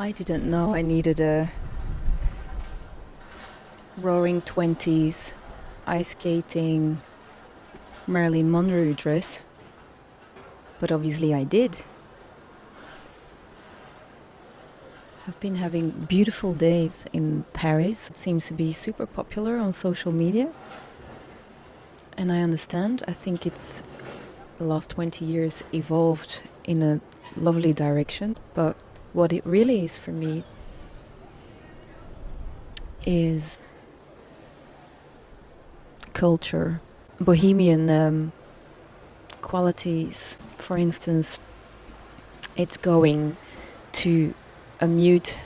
I didn't know I needed a roaring 20s ice skating Marilyn Monroe dress, but obviously I did. I've been having beautiful days in Paris. It seems to be super popular on social media. And I understand. I think it's the last 20 years evolved in a lovely direction. But what it really is for me is culture, Bohemian qualities. For instance, it's going to a mute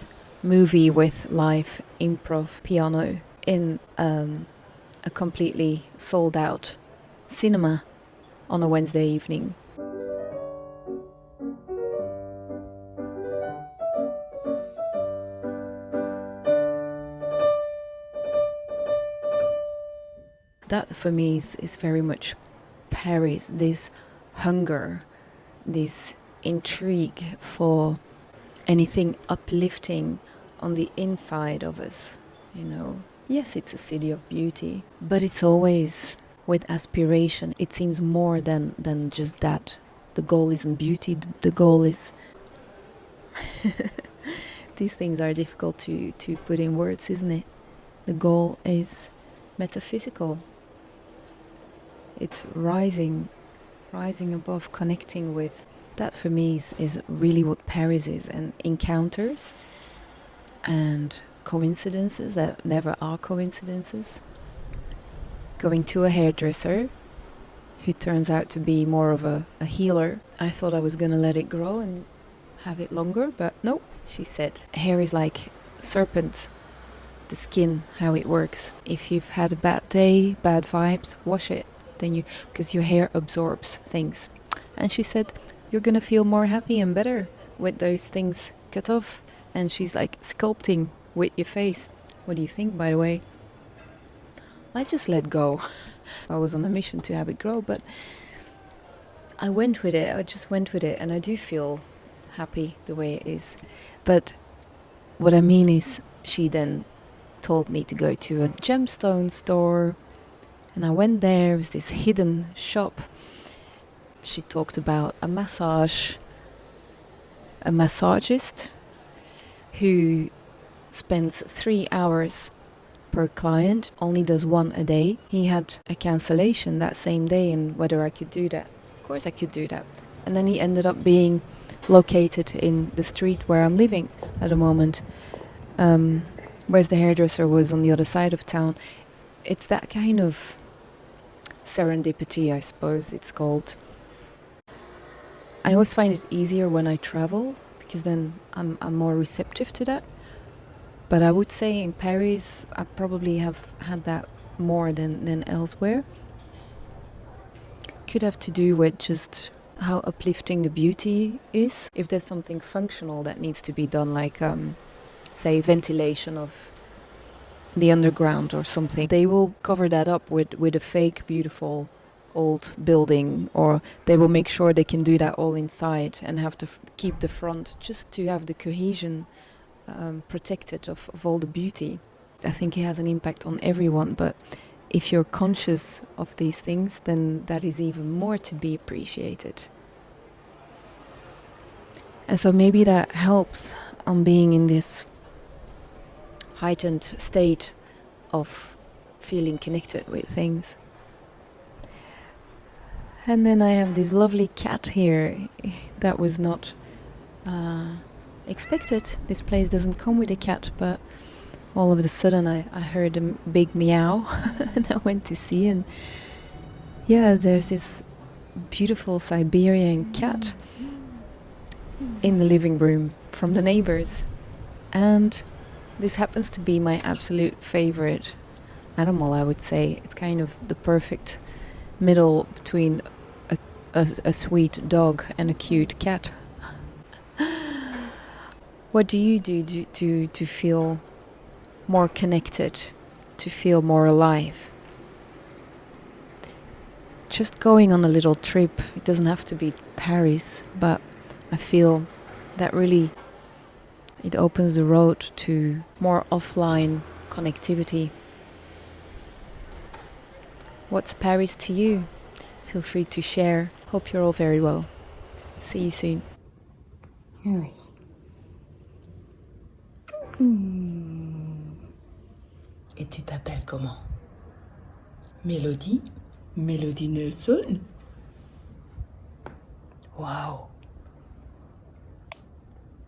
movie with live improv piano in a completely sold out cinema on a Wednesday evening. That for me is very much Paris, this hunger, this intrigue for anything uplifting on the inside of us, you know. Yes, it's a city of beauty, but it's always with aspiration. It seems more than just that. The goal isn't beauty, the goal is... These things are difficult to put in words, isn't it? The goal is metaphysical. It's rising above, connecting with. That for me is really what Paris is, and encounters and coincidences that never are coincidences. Going to a hairdresser who turns out to be more of a healer. I thought I was gonna let it grow and have it longer, but no. She said hair is like serpent, the skin, how it works. If you've had a bad day, bad vibes, wash it. Then because your hair absorbs things. And she said, you're gonna feel more happy and better with those things cut off. And she's like sculpting with your face. What do you think, by the way? I just let go. I was on a mission to have it grow, but I went with it. I just went with it, and I do feel happy the way it is. But what I mean is, she then told me to go to a gemstone store. And I went there. It was this hidden shop. She talked about a massagist who spends 3 hours per client, only does one a day. He had a cancellation that same day, and whether I could do that. Of course I could do that. And then he ended up being located in the street where I'm living at the moment, whereas the hairdresser was on the other side of town. It's that kind of serendipity, I suppose it's called. I always find it easier when I travel, because then I'm more receptive to that. But I would say in Paris, I probably have had that more than elsewhere. Could have to do with just how uplifting the beauty is. If there's something functional that needs to be done, like, say, ventilation of the underground or something, they will cover that up with a fake, beautiful old building, or they will make sure they can do that all inside and have to keep the front just to have the cohesion protected of all the beauty. I think it has an impact on everyone, but if you're conscious of these things, then that is even more to be appreciated. And so maybe that helps on being in this heightened state of feeling connected with things. And then I have this lovely cat here that was not expected. This place doesn't come with a cat, but all of a sudden I heard a big meow and I went to see, and yeah, there's this beautiful Siberian cat in the living room from the neighbors. And this happens to be my absolute favorite animal, I would say. It's kind of the perfect middle between a sweet dog and a cute cat. What do you do to feel more connected, to feel more alive? Just going on a little trip. It doesn't have to be Paris, but I feel that really it opens the road to more offline connectivity. What's Paris to you? Feel free to share. Hope you're all very well. See you soon. Oui. Et tu t'appelles comment? Mélodie? Mélodie Nelson? Waouh!